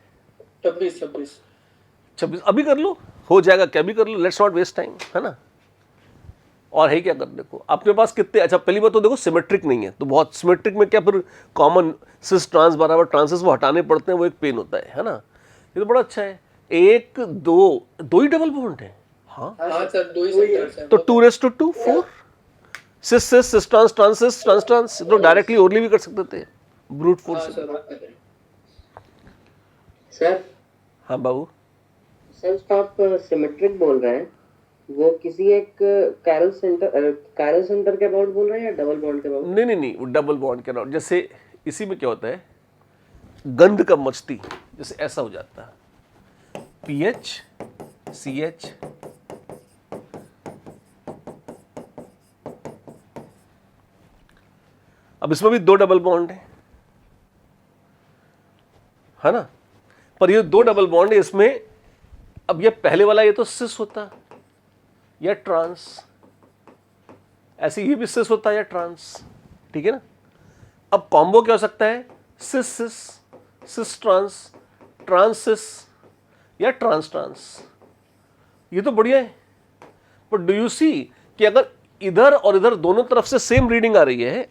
26 अभी कर लो, हो जाएगा, क्या भी कर लो, लेट्स नॉट वेस्ट टाइम, है ना? और है क्या कर, देखो आपके पास कितने, अच्छा पहली बात तो देखो सिमेट्रिक नहीं है, तो बहुत सिमेट्रिक में क्या फिर कॉमन सिस ट्रांस बराबर ट्रांसिस वो हटाने पड़ते हैं, वो एक पेन होता है ना? ये तो बड़ा अच्छा है। 1 2 ही डबल बॉन्ड है। हाँ सर, 2 ही सेक्टर्स हैं। तो 2:2 4 सिस सिस सिस ट्रांस ट्रांसिस ट्रांस ट्रांस, तो डायरेक्टली ओरली भी कर सकते थे ब्रूट फोर्स से। सर हाँ बाबू, सर तो आप सिमेट्रिक बोल रहे हैं, वो किसी एक कायरल सेंटर के अबाउट बोल रहे हैं या डबल बॉन्ड के अबाउट? नहीं, वो डबल बॉन्ड के अराउंड। जैसे इसी में क्या होता है, गंध का मचती, जैसे ऐसा हो जाता है, PH CH, अब इसमें भी 2 डबल बॉन्ड है ना? पर ये 2 डबल बॉन्ड है इसमें। अब ये पहले वाला ये तो सिस होता या ट्रांस, ऐसे ये भी सिस होता या ट्रांस, ठीक है ना? अब कॉम्बो क्या हो सकता है, सिस सिस, सिस ट्रांस, ट्रांस सिस या ट्रांस ट्रांस। ये तो बढ़िया है। पर डू यू सी कि अगर इधर और इधर दोनों तरफ से सेम रीडिंग आ रही है,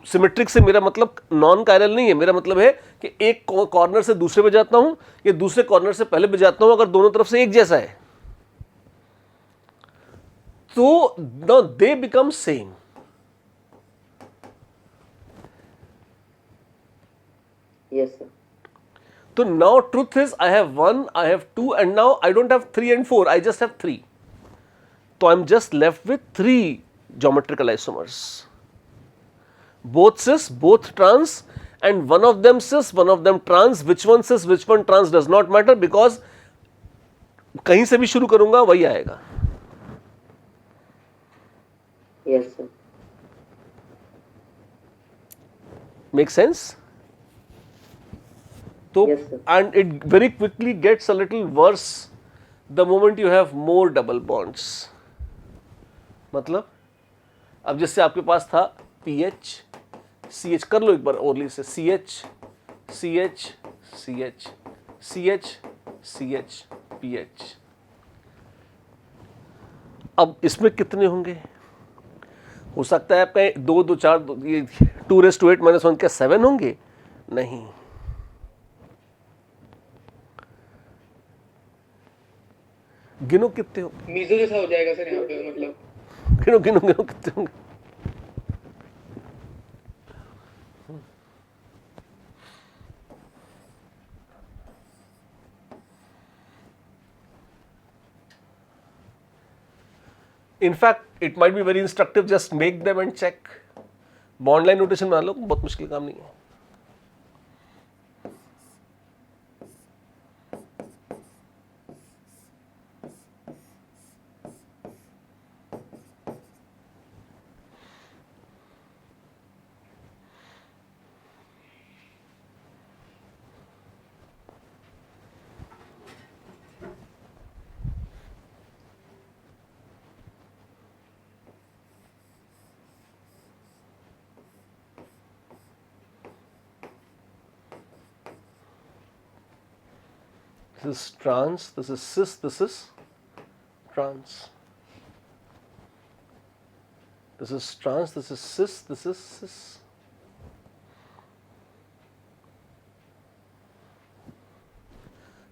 सिमेट्रिक से मेरा मतलब नॉन कायरल नहीं है, मेरा मतलब है कि एक कॉर्नर से दूसरे पे जाता हूं या दूसरे कॉर्नर से पहले पे जाता हूं, अगर दोनों तरफ से एक जैसा है तो now they become same. Yes sir. So now truth is I have 1, I have 2, and now I don't have 3 and 4, I just have 3. So I'm just left with 3 geometrical isomers. Both cis, both trans, and one of them cis, one of them trans. Which one cis, which one trans does not matter, because कहीं से भी शुरू करूंगा वही आएगा। Yes sir. Make sense? So, Yes, sir. and it very quickly gets a little worse the moment you have more double bonds. मतलब अब जैसे आपके पास था PH CH, कर लो एक बार ओरली से, CH CH CH CH CH PH। अब इसमें कितने होंगे? हो सकता है आपका 2 2 4 ये 2⁻8 - 1 के 7 होंगे? नहीं, गिनो कितने होंगे, मीजो जैसा हो जाएगा सर यहाँ पे, मतलब गिनो गिनो गिनो कितने होंगे। In fact, it might be very instructive, just make them and check. Bond line notation बना लो, बहुत मुश्किल काम नहीं है। This is trans, this is cis, this is trans. This is trans, this is cis, this is cis.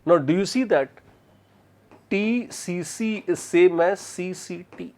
Now, do you see that TCC is same as CCT?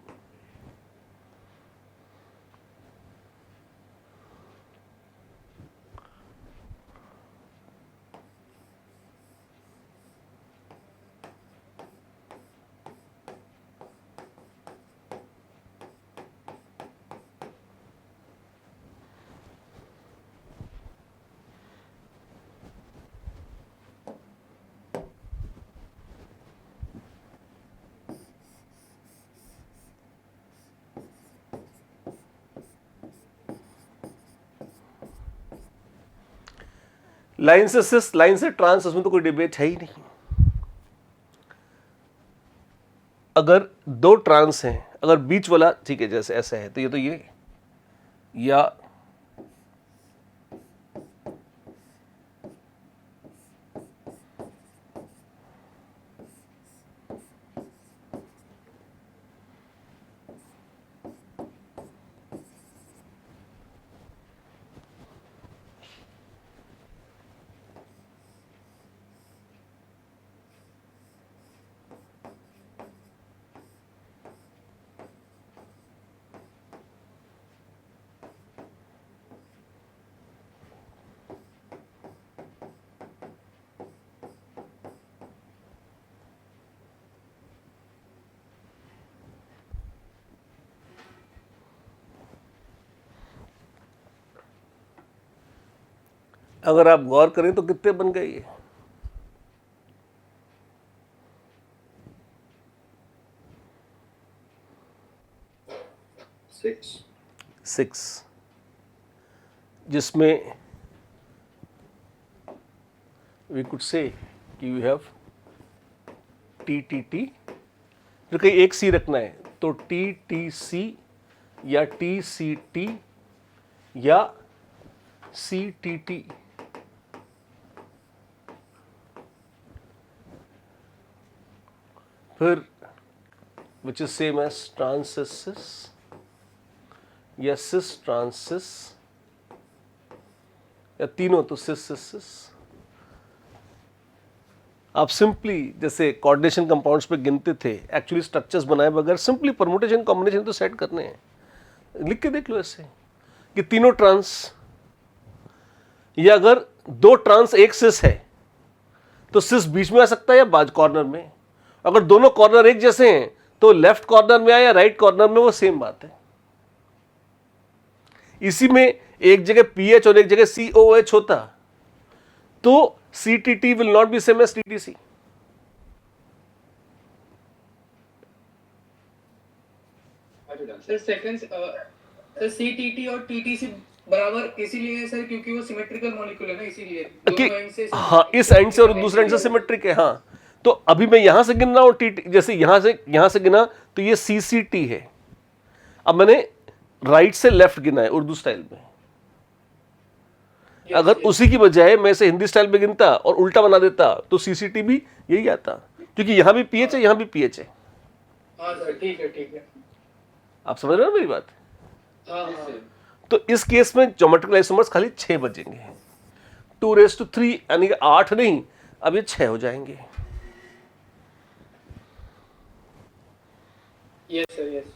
Line से सिस, line से trans, उसमें तो कोई debate है ही नहीं। अगर दो trans हैं, अगर बीच वाला ठीक है जैसे ऐसा है तो ये या अगर आप गौर करें तो कितने बन गए ये? 6, जिसमें वी कुड से कि यू हैव TTT, फिर कहीं एक सी रखना है तो TTC या TCT या CTT। फिर which is same as trans cis cis या cis trans cis या तीनों तो cis cis cis। आप सिंपली जैसे कोऑर्डिनेशन कंपाउंड्स पे गिनते थे, एक्चुअली स्ट्रक्चर्स बनाए बगैर सिंपली परमुटेशन कॉम्बिनेशन तो सेट करने हैं, लिख के देख लो ऐसे कि तीनों ट्रांस, या अगर दो ट्रांस एक सिस है तो सिस बीच में आ सकता है या बाज कॉर्नर में, अगर दोनों कॉर्नर एक जैसे हैं तो लेफ्ट कॉर्नर में आए या राइट कॉर्नर में, वो सेम बात है। इसी में एक जगह PH और एक जगह COH होता तो CTT will not be same as TTC। Sir second sir CTT और TTC बराबर इसीलिए है सर क्योंकि वो सिमेट्रिकल मॉलिक्यूल है ना, इसीलिए दोनों एंड से, हाँ इस एंड से और दूसरे एंड से सिमेट्रिक है। हाँ तो अभी मैं यहां से गिन रहा हूं TT, जैसे यहां से गिना तो ये CCT है, अब मैंने राइट से लेफ्ट गिना है उर्दू स्टाइल में। अगर उसी की बजाय मैं इसे हिंदी स्टाइल में गिनता और उल्टा बना देता तो CCT भी यही आता, क्योंकि यहां भी PH है यहां भी PH है। हाँ सर ठीक है आप समझ रहे हो मेरी बात? हाँ तो इस केस में ज्योमेट्रिकल आइसोमर्स खाली 6 बचेंगे, 2�3, यानी कि 8 नहीं, अब ये 6 हो जाएंगे। Yes sir yes.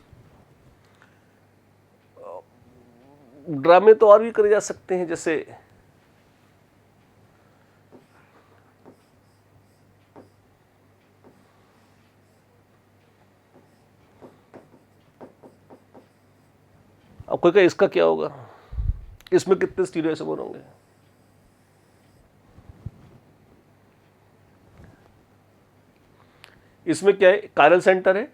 ड्रामे तो और भी करे जा सकते हैं, जैसे अब कोई कहे इसका क्या होगा, इसमें कितने स्टीरियोआइसोमर होंगे? इसमें क्या है, कायरल सेंटर है?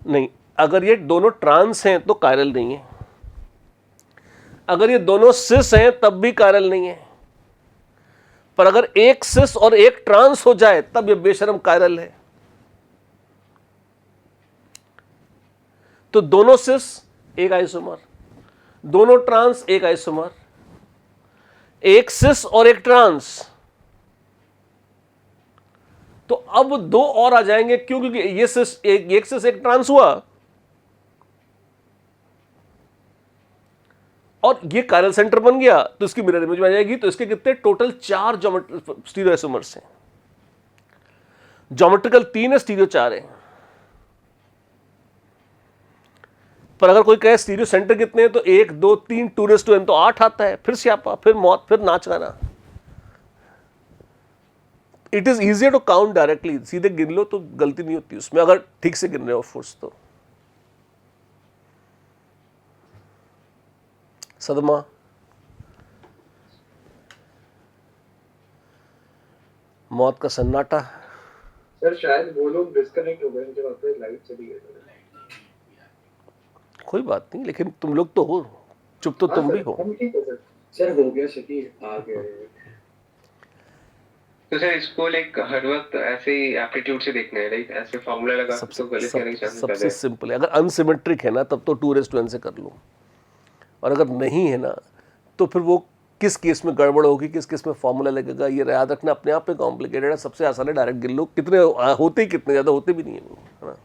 नहीं। अगर ये दोनों ट्रांस हैं तो कायरल नहीं है, अगर ये दोनों सिस हैं तब भी कायरल नहीं है, पर अगर एक सिस और एक ट्रांस हो जाए तब ये बेशरम कायरल है। तो दोनों सिस एक आइसोमर, दोनों ट्रांस एक आइसोमर, एक सिस और एक ट्रांस तो अब दो और आ जाएंगे, क्यों? क्योंकि ये एक से एक ट्रांस हुआ और ये कायरल सेंटर बन गया, तो इसकी मिरर इमेज बन जाएगी। तो इसके कितने टोटल 4 स्टीरियो आइसोमर्स हैं। ज्योमेट्रिकल 3 है, स्टीरियो 4 है। पर अगर कोई कहे स्टीरियो सेंटर कितने हैं, तो 1 2 3 2n तो 8 आता है। फिर स्यापा, फिर मौत, फिर नाच गाना। It is easier to count directly, सीधे गिन लो तो गलती नहीं होती उसमें, अगर ठीक से गिन रहे हो फोर्स तो। सदमा, मौत का सन्नाटा। सर शायद वो लोग डिस्कनेक्ट हो गए जब आपके लाइट चली गई। कोई बात नहीं, लेकिन तुम लोग तो हो, चुप तो तुम भी हो। हम ठीक है सर। सर हो गया शकी आ गया तो सर इसको लाइक हर वक्त ऐसे ही एप्टीट्यूड से देखना है, राइट? ऐसे फार्मूला लगा तो गलत करने के चांसेस ज्यादा सबसे है। सिंपल है। अगर अनसिमेट्रिक है ना तब तो 2n से कर लो, और अगर नहीं है ना तो फिर वो किस केस में गड़बड़ होगी, किस केस में फॉर्मूला लगेगा, ये याद रखना अपने आप में कॉम्प्लिकेटेड है। सबसे आसान है डायरेक्ट गिन लो। कितने होते ही कितने, ज़्यादा होते भी नहीं है ना।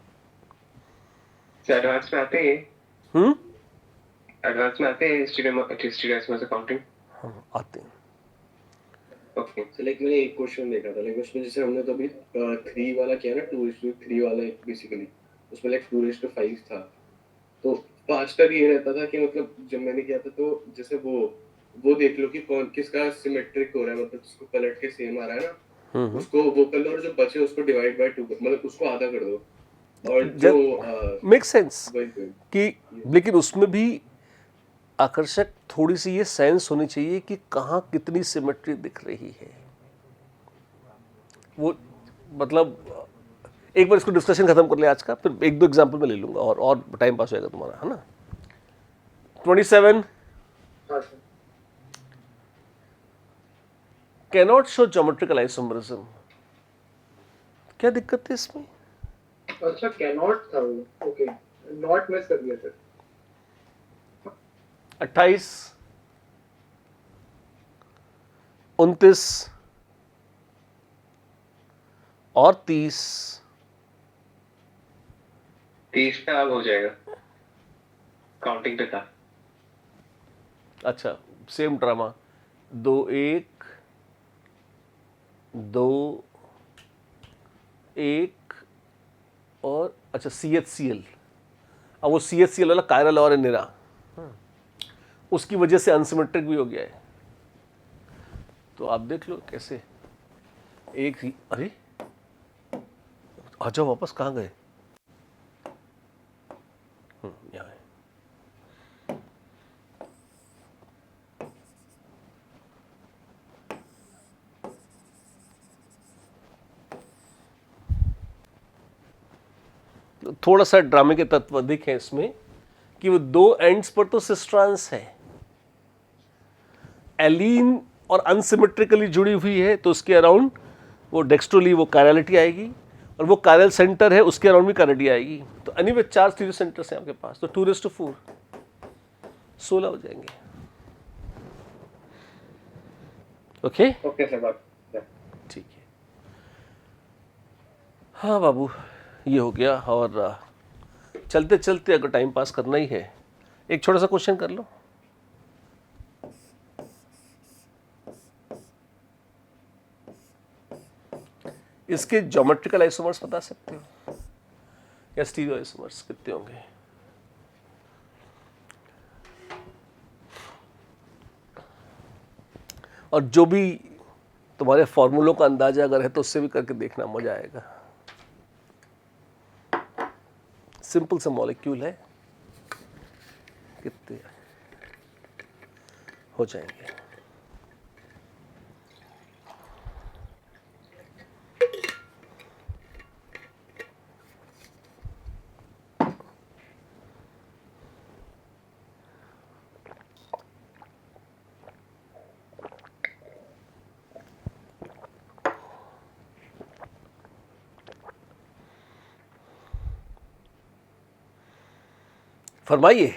एडवांस में आते हैं, एडवांस में आते हैं स्टीरियो आइसोमर्स काउंटिंग। आते हैं। ओके सर लाइक मैंने एक क्वेश्चन देखा था, लाइक उसमें जैसे हमने तो अभी 3 वाला किया ना, 2:3 वाला बेसिकली, उसमें लाइक 2:5 था। तो 5 तक ये रहता था कि मतलब जब मैंने किया था तो जैसे वो देख लो कि कौन किसका सिमेट्रिक हो रहा है, मतलब जिसको पलट के सेम आ रहा है ना, उसको वो कर लो, और जो बचे उसको डिवाइड बाय 2 मतलब उसको आधा कर दो। और जो मेक सेंस कि, लेकिन उसमें भी आकर्षक थोड़ी सी ये सेंस होनी चाहिए कि कहाँ कितनी सिमेट्री दिख रही है। वो मतलब एक बार इसको डिस्कशन खत्म कर ले आज का, फिर 1-2 एग्जांपल मैं ले लूंगा और टाइम पास हो जाएगा तुम्हारा, है ना। 27 हाँ sir. Cannot show geometrical isomerism. क्या दिक्कत है इसमें? अच्छा कैनॉट था वो, ओके नॉट मिस कर दिया सर। 28 29 और 30 30 अब हो जाएगा काउंटिंग पे था। अच्छा सेम ड्रामा। 2 1 2 1 और अच्छा CHCl। अब वो CHCl वाला कायरल और निरा, उसकी वजह से अनसिमेट्रिक भी हो गया है। तो आप देख लो कैसे एक ही, अरे आ जाओ वापस, कहाँ गए? यहाँ है। थोड़ा सा ड्रामे के तत्व अधिक है इसमें कि वो 2 एंड्स पर तो सिस्ट्रांस है, एलीन और अनसिमेट्रिकली जुड़ी हुई है, तो उसके अराउंड वो डेक्स्ट्रोली वो कायरलिटी आएगी, और वो कायरल सेंटर है उसके अराउंड भी कायरलिटी आएगी। तो एनीवे 4 स्टीरियो सेंटर्स हैं आपके पास, तो 2⁴ 16 हो जाएंगे। ओके ओके सर बात ठीक है। हाँ बाबू ये हो गया। और चलते चलते अगर टाइम पास करना ही है, एक छोटा सा क्वेश्चन कर लो। इसके ज्योमेट्रिकल आइसोमर्स बता सकते हो या स्टीरियो आइसोमर्स कितने होंगे? और जो भी तुम्हारे फॉर्मूलों का अंदाजा अगर है तो उससे भी करके देखना, मजा आएगा। सिंपल सा मॉलिक्यूल है, कितने हो जाएंगे? फरमाइए।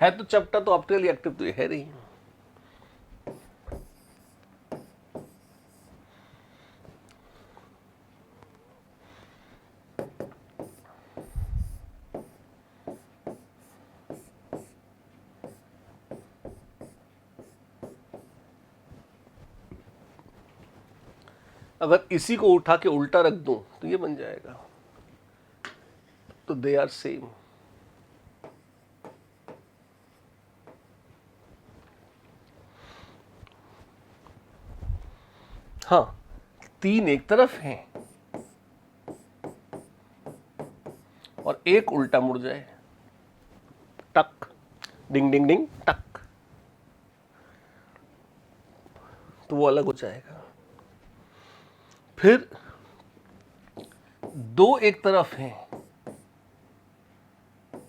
है तो चपटा, तो ऑप्टिकली एक्टिव तो ये है नहीं। अगर इसी को उठा के उल्टा रख दूं तो ये बन जाएगा, तो दे आर सेम। हाँ, 3 एक तरफ हैं और एक उल्टा मुड़ जाए, टक, डिंग डिंग डिंग टक, तो वो अलग हो जाएगा। फिर 2 एक तरफ हैं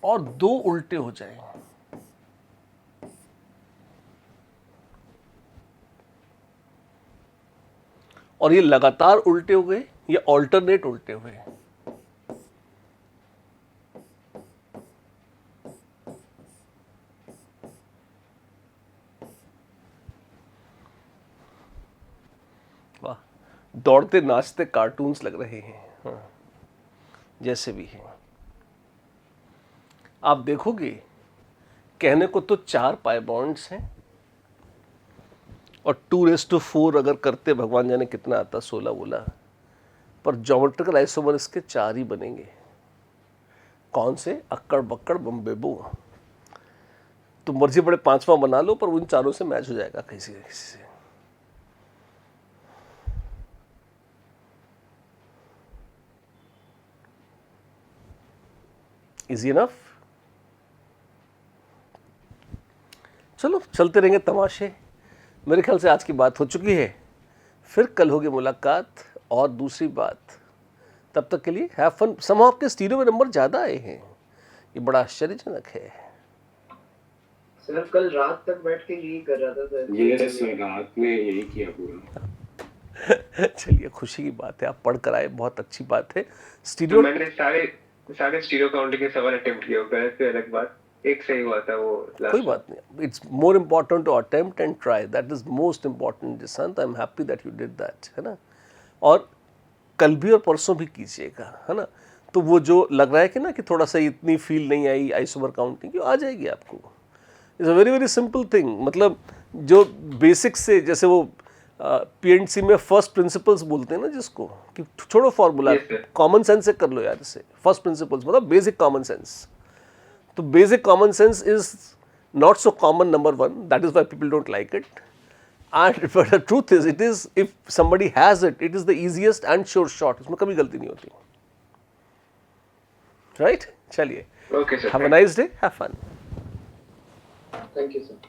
और 2 उल्टे हो जाएंगे, और ये लगातार उल्टे हो गए या ऑल्टरनेट उल्टे हुए। वाह, दौड़ते नाचते कार्टून्स लग रहे हैं। हाँ, जैसे भी हैं। आप देखोगे कहने को तो 4 पाई बॉन्ड्स हैं और 2:4 अगर करते भगवान जाने कितना आता, 16 बोला, पर ज्योमेट्रिकल आइसोमर इसके 4 ही बनेंगे। कौन से? अक्कड़ बक्कड़ बम्बेबू। तो मर्जी बड़े 5वां बना लो, पर उन चारों से मैच हो जाएगा किसी न किसी से। Easy enough. चलो चलते रहेंगे तमाशे। मेरे ख्याल से आज की बात हो चुकी है, फिर कल होगी मुलाकात और दूसरी बात। तब तक के लिए हैव फन। सम आपके स्टीरियो में नंबर ज़्यादा आए हैं, ये बड़ा आश्चर्यजनक है। सर कल रात तक बैठ के यही कर रहा था सर। ये सर रात में यही किया पूरा। चलिए, खुशी की बात है, आप पढ़ कर आए, बहुत अच्छी बात है। तो स्टीरियो मैंने सारे स्टीरियो काउंटिंग के सवाल अटेम्प्ट किए, गलत से अलग बात, एक सही हुआ था वो लास्ट। कोई बात नहीं, it's more important to attempt and try, that is most important जिसंत। I am happy that you did that, है ना। और कल भी और परसों भी कीजिएगा, है ना। तो वो जो लग रहा है कि ना कि थोड़ा सा इतनी फील नहीं आई आइसोमर काउंटिंग की, आ जाएगी आपको। It's a very very simple thing. मतलब जो बेसिक से, जैसे वो PNC में फर्स्ट प्रिंसिपल्स बोलते हैं ना जिसको, कि छोड़ो फॉर्मूला, कॉमन सेंस से कर लो यार। इससे फर्स्ट प्रिंसिपल्स मतलब बेसिक कॉमन सेंस। तो basic common sense is not so common, number 1, that is why people don't like it. And but the truth is, it is, if somebody has it, it is the easiest and sure shot. उसमें कभी गलती नहीं होती, right? चलिए, okay sir, have a nice day, have fun. Thank you sir.